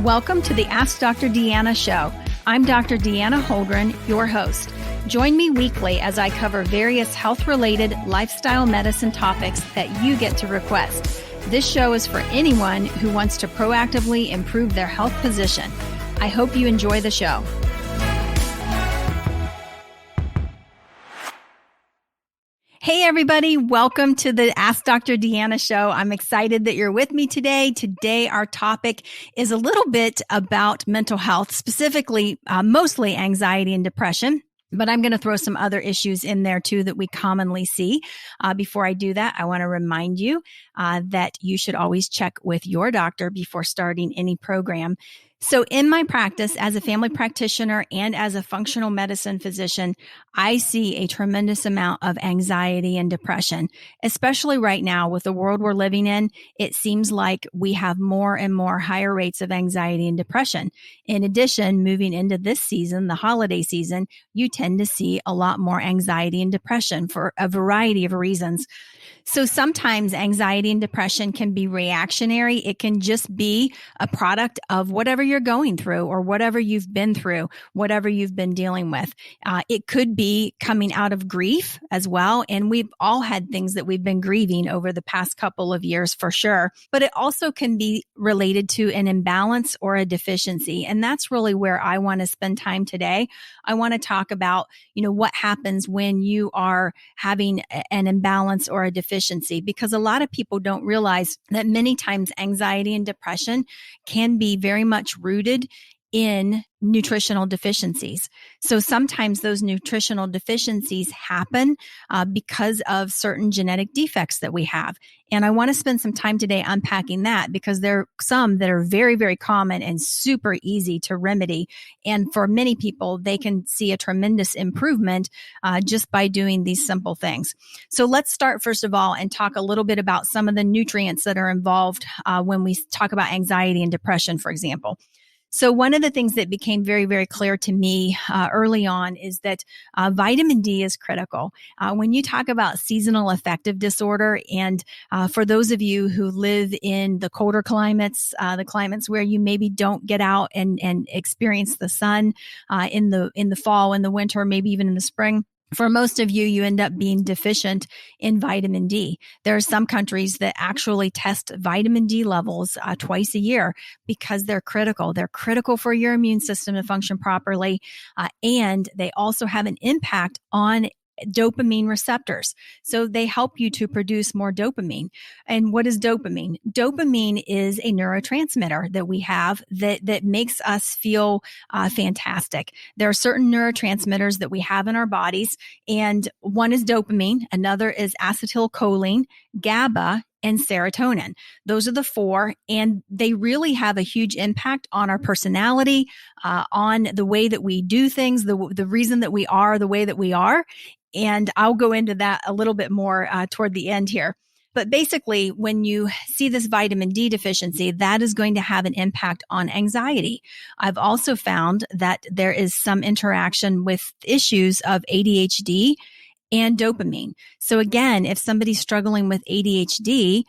Welcome to the Ask Dr. Deanna show. I'm Dr. Deanna Holgren, your host. Join me weekly as I cover various health-related lifestyle medicine topics that you get to request. This show is for anyone who wants to proactively improve their health position. I hope you enjoy the show. Hey, everybody. Welcome to the Ask Dr. Deanna show. I'm excited that you're with me today. Today, our topic is a little bit about mental health, specifically, mostly anxiety and depression. But I'm going to throw some other issues in there too that we commonly see. Before I do that, I want to remind you that you should always check with your doctor before starting any program. So in my practice as a family practitioner and as a functional medicine physician, I see a tremendous amount of anxiety and depression, especially right now with the world we're living in. It seems like we have more and more higher rates of anxiety and depression. In addition, moving into this season, the holiday season, you tend to see a lot more anxiety and depression for a variety of reasons. So sometimes anxiety and depression can be reactionary. It can just be a product of whatever you're going through or whatever you've been through, whatever you've been dealing with. It could be coming out of grief as well. And we've all had things that we've been grieving over the past couple of years for sure. But it also can be related to an imbalance or a deficiency. And that's really where I want to spend time today. I want to talk about, what happens when you are having an imbalance or a deficiency, because a lot of people don't realize that many times anxiety and depression can be very much rooted in nutritional deficiencies. So sometimes those nutritional deficiencies happen because of certain genetic defects that we have. And I want to spend some time today unpacking that because there are some that are very, very common and super easy to remedy. And for many people, they can see a tremendous improvement just by doing these simple things. So let's start first of all and talk a little bit about some of the nutrients that are involved when we talk about anxiety and depression, for example. So one of the things that became very, very clear to me early on is that vitamin D is critical. When you talk about seasonal affective disorder, and for those of you who live in the colder climates, the climates where you maybe don't get out and experience the sun in the fall, in the winter, maybe even in the spring, for most of you, you end up being deficient in vitamin D. There are some countries that actually test vitamin D levels twice a year because they're critical. They're critical for your immune system to function properly, and they also have an impact on dopamine receptors. So they help you to produce more dopamine. And what is dopamine? Dopamine is a neurotransmitter that we have that makes us feel fantastic. There are certain neurotransmitters that we have in our bodies, and one is dopamine, another is acetylcholine, GABA, and serotonin. Those are the four, and they really have a huge impact on our personality, on the way that we do things, the reason that we are the way that we are. And I'll go into that a little bit more toward the end here. But basically, when you see this vitamin D deficiency, that is going to have an impact on anxiety. I've also found that there is some interaction with issues of ADHD and dopamine. So again, if somebody's struggling with ADHD,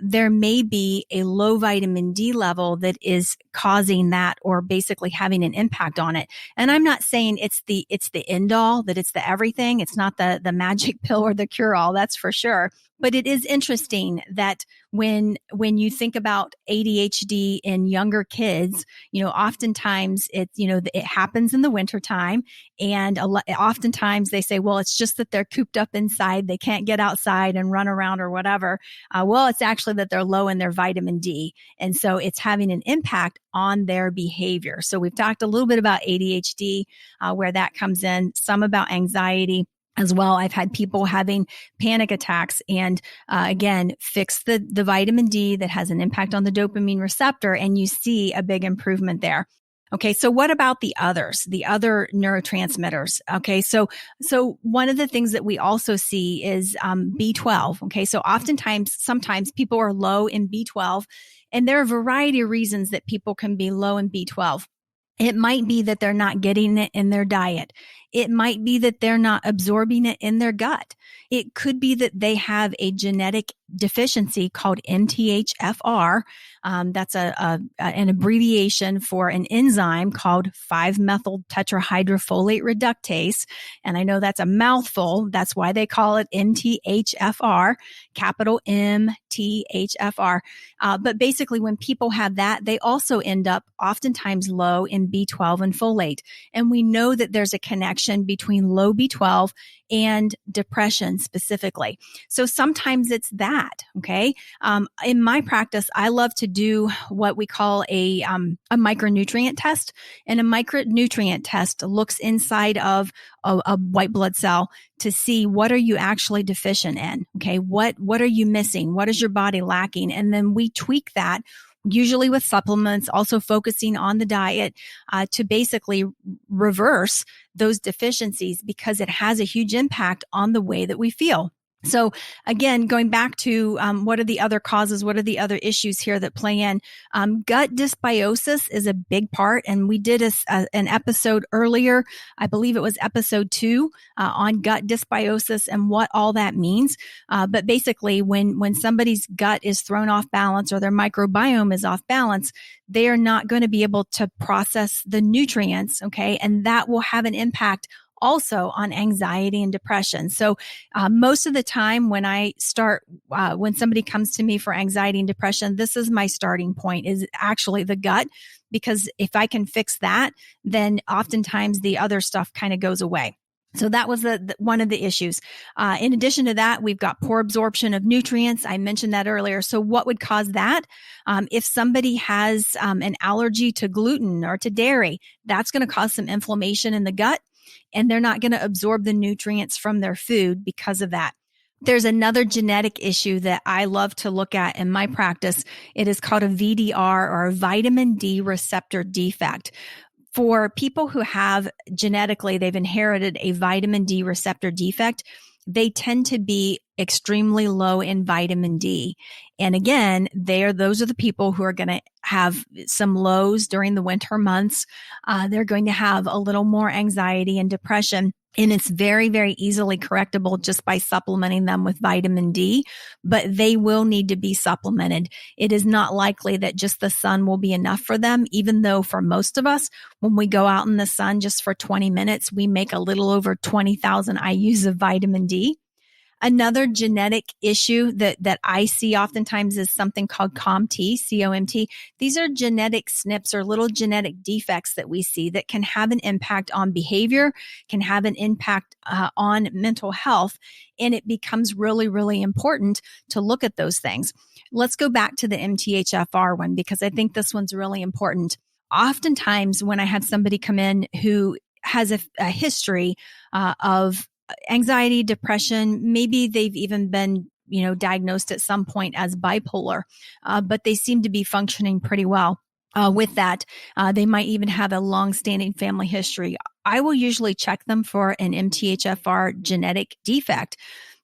there may be a low vitamin D level that is causing that or basically having an impact on it. And I'm not saying it's the end all, that it's the everything. It's not the magic pill or the cure all, that's for sure. But it is interesting that when you think about ADHD in younger kids, oftentimes it happens in the wintertime, and oftentimes they say, well, it's just that they're cooped up inside, they can't get outside and run around or whatever. Well, it's actually that they're low in their vitamin D, and so it's having an impact on their behavior. So we've talked a little bit about ADHD, where that comes in, some about anxiety as well. I've had people having panic attacks, and again, fix the vitamin D that has an impact on the dopamine receptor, and you see a big improvement there. Okay, so what about the others, the other neurotransmitters? Okay, so one of the things that we also see is B12. Okay, so sometimes people are low in B12, and there are a variety of reasons that people can be low in B12. It might be that they're not getting it in their diet. It might be that they're not absorbing it in their gut. It could be that they have a genetic deficiency called MTHFR. That's an abbreviation for an enzyme called 5-methyl tetrahydrofolate reductase. And I know that's a mouthful. That's why they call it MTHFR, capital MTHFR. But basically, when people have that, they also end up oftentimes low in B12 and folate. And we know that there's a connection between low B12 and depression specifically. So sometimes it's that, okay? In my practice, I love to do what we call a micronutrient test. And a micronutrient test looks inside of a white blood cell to see what are you actually deficient in, okay? What are you missing? What is your body lacking? And then we tweak that, usually with supplements, also focusing on the diet to basically reverse those deficiencies, because it has a huge impact on the way that we feel. So again, going back to what are the other causes? What are the other issues here that play in? Gut dysbiosis is a big part. And we did an episode earlier, I believe it was episode 2, on gut dysbiosis and what all that means. But basically, when somebody's gut is thrown off balance or their microbiome is off balance, they are not going to be able to process the nutrients, okay? And that will have an impact also on anxiety and depression. So most of the time when I start, when somebody comes to me for anxiety and depression, this is my starting point, is actually the gut, because if I can fix that, then oftentimes the other stuff kind of goes away. So that was one of the issues. In addition to that, we've got poor absorption of nutrients. I mentioned that earlier. So what would cause that? If somebody has an allergy to gluten or to dairy, that's going to cause some inflammation in the gut, and they're not going to absorb the nutrients from their food because of that. There's another genetic issue that I love to look at in my practice. It is called a VDR, or a vitamin D receptor defect. For people who have genetically, they've inherited a vitamin D receptor defect, they tend to be extremely low in vitamin D. And again, those are the people who are going to have some lows during the winter months. They're going to have a little more anxiety and depression. And it's very, very easily correctable just by supplementing them with vitamin D, but they will need to be supplemented. It is not likely that just the sun will be enough for them, even though for most of us, when we go out in the sun just for 20 minutes, we make a little over 20,000 IUs of vitamin D. Another genetic issue that I see oftentimes is something called COMT, C-O-M-T. These are genetic snips, or little genetic defects that we see that can have an impact on behavior, can have an impact on mental health. And it becomes really, really important to look at those things. Let's go back to the MTHFR one, because I think this one's really important. Oftentimes when I have somebody come in who has a history of anxiety, depression, maybe they've even been, diagnosed at some point as bipolar, but they seem to be functioning pretty well with that. They might even have a long-standing family history. I will usually check them for an MTHFR genetic defect,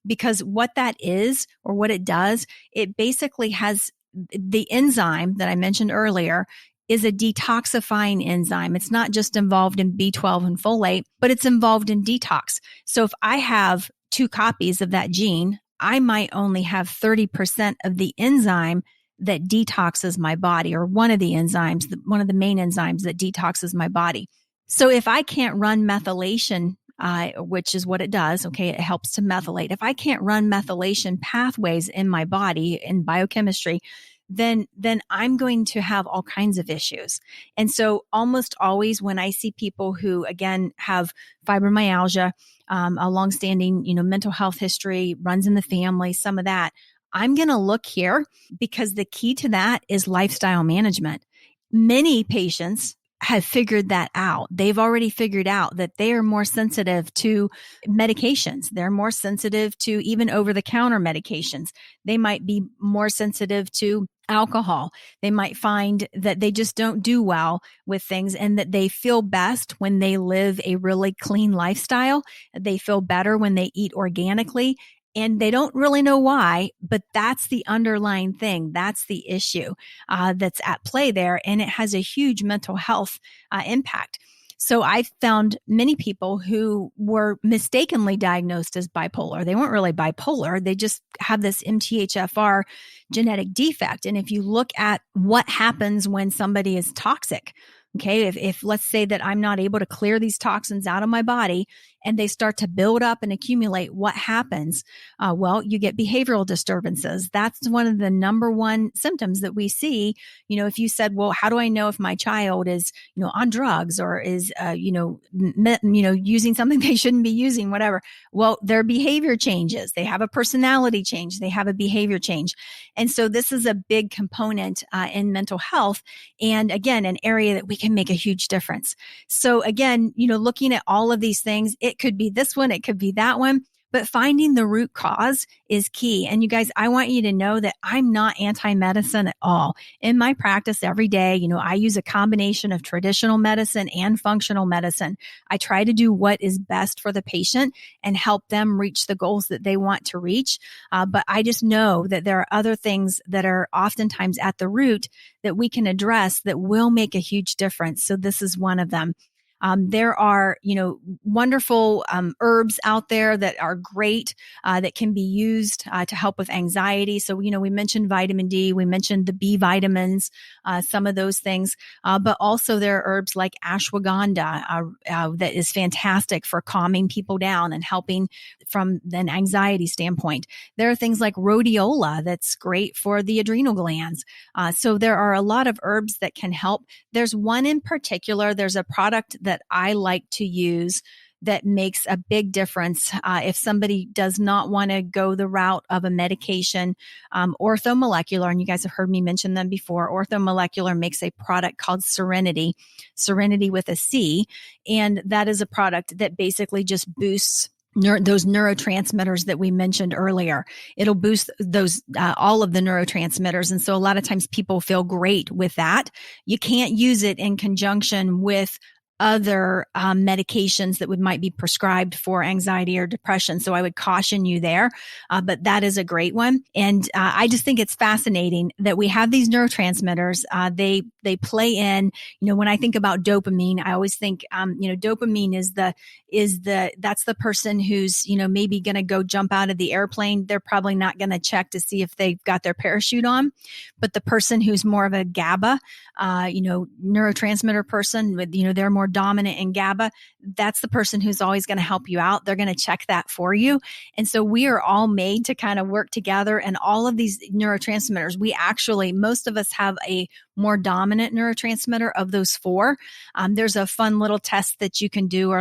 because what that is, or what it does, it basically has the enzyme that I mentioned earlier is a detoxifying enzyme. It's not just involved in B12 and folate, but it's involved in detox. So if I have 2 copies of that gene, I might only have 30% of the enzyme that detoxes my body, or one of the enzymes, one of the main enzymes that detoxes my body. So if I can't run methylation, which is what it does, okay, it helps to methylate. If I can't run methylation pathways in my body in biochemistry, then I'm going to have all kinds of issues. And so almost always when I see people who, again, have fibromyalgia, a longstanding, mental health history, runs in the family, some of that, I'm going to look here, because the key to that is lifestyle management. Many patients have figured that out. They've already figured out that they are more sensitive to medications. They're more sensitive to even over-the-counter medications. They might be more sensitive to alcohol. They might find that they just don't do well with things, and that they feel best when they live a really clean lifestyle. They feel better when they eat organically. And they don't really know why, but that's the underlying thing. That's the issue that's at play there. And it has a huge mental health impact. So I found many people who were mistakenly diagnosed as bipolar. They weren't really bipolar. They just have this MTHFR genetic defect. And if you look at what happens when somebody is toxic, okay, if let's say that I'm not able to clear these toxins out of my body and they start to build up and accumulate, what happens? Well, you get behavioral disturbances. That's one of the number one symptoms that we see. If you said, well, how do I know if my child is, on drugs or is, using something they shouldn't be using, whatever. Well, their behavior changes. They have a personality change. They have a behavior change. And so this is a big component in mental health. And again, an area that we can make a huge difference. So again, looking at all of these things, it could be this one, it could be that one, but finding the root cause is key. And you guys, I want you to know that I'm not anti-medicine at all. In my practice every day, I use a combination of traditional medicine and functional medicine. I try to do what is best for the patient and help them reach the goals that they want to reach. But I just know that there are other things that are oftentimes at the root that we can address that will make a huge difference. So this is one of them. There are, wonderful herbs out there that are great, that can be used to help with anxiety. So, we mentioned vitamin D, we mentioned the B vitamins, some of those things, but also there are herbs like ashwagandha that is fantastic for calming people down and helping from an anxiety standpoint. There are things like rhodiola that's great for the adrenal glands. So there are a lot of herbs that can help. There's one in particular, there's a product that I like to use that makes a big difference if somebody does not want to go the route of a medication. Orthomolecular, and you guys have heard me mention them before. Orthomolecular makes a product called Serenity with a C, and that is a product that basically just boosts those neurotransmitters that we mentioned earlier. It'll boost those, all of the neurotransmitters. And so a lot of times people feel great with that. You can't use it in conjunction with other medications that might be prescribed for anxiety or depression. So I would caution you there. But that is a great one. And I just think it's fascinating that we have these neurotransmitters. They play in, when I think about dopamine, I always think, dopamine that's the person who's, maybe going to go jump out of the airplane. They're probably not going to check to see if they've got their parachute on. But the person who's more of a GABA, neurotransmitter person with, they're more dominant in GABA, that's the person who's always going to help you out. They're going to check that for you. And so we are all made to kind of work together. And all of these neurotransmitters, most of us have a more dominant neurotransmitter of those four. There's a fun little test that you can do,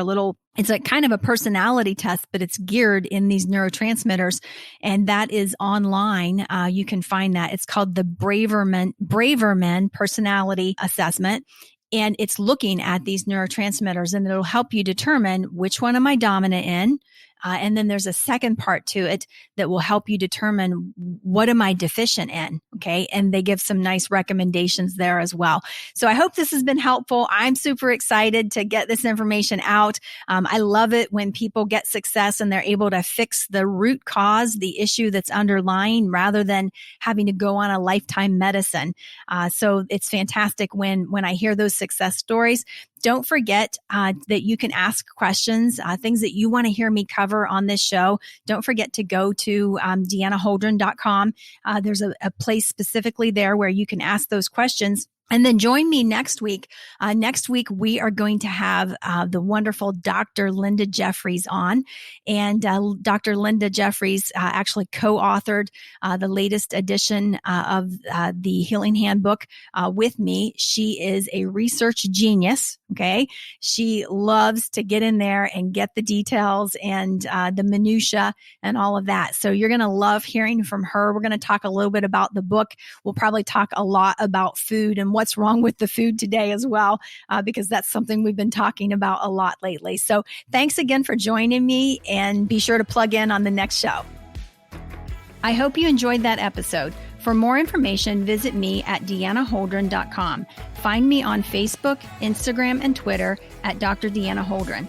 it's a kind of a personality test, but it's geared in these neurotransmitters. And that is online. You can find that. It's called the Braverman Personality Assessment. And it's looking at these neurotransmitters, and it'll help you determine which one am I dominant in. And then there's a second part to it that will help you determine what am I deficient in. Okay. And they give some nice recommendations there as well. So I hope this has been helpful. I'm super excited to get this information out. I love it when people get success and they're able to fix the root cause, the issue that's underlying, rather than having to go on a lifetime medicine. So it's fantastic when I hear those success stories. Don't forget that you can ask questions, things that you want to hear me cover on this show. Don't forget to go to deannaholdren.com. There's a place specifically there where you can ask those questions. And then join me next week. Next week, we are going to have the wonderful Dr. Linda Jeffries on. And Dr. Linda Jeffries actually co-authored the latest edition of the Healing Handbook with me. She is a research genius, okay? She loves to get in there and get the details and the minutia and all of that. So you're going to love hearing from her. We're going to talk a little bit about the book. We'll probably talk a lot about food and what's wrong with the food today as well, because that's something we've been talking about a lot lately. So thanks again for joining me, and be sure to plug in on the next show. I hope you enjoyed that episode. For more information, visit me at deannaholdren.com. Find me on Facebook, Instagram, and Twitter at Dr. Deanna Holdren.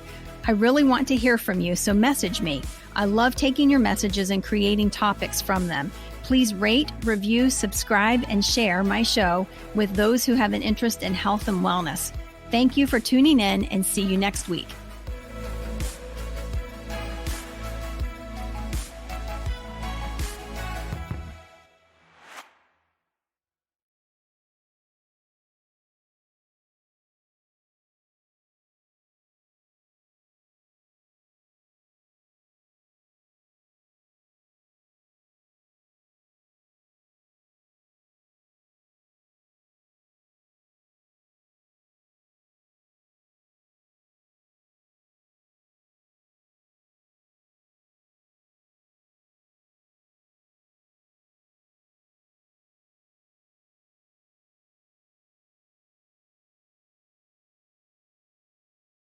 I really want to hear from you, so message me. I love taking your messages and creating topics from them. Please rate, review, subscribe, and share my show with those who have an interest in health and wellness. Thank you for tuning in and see you next week.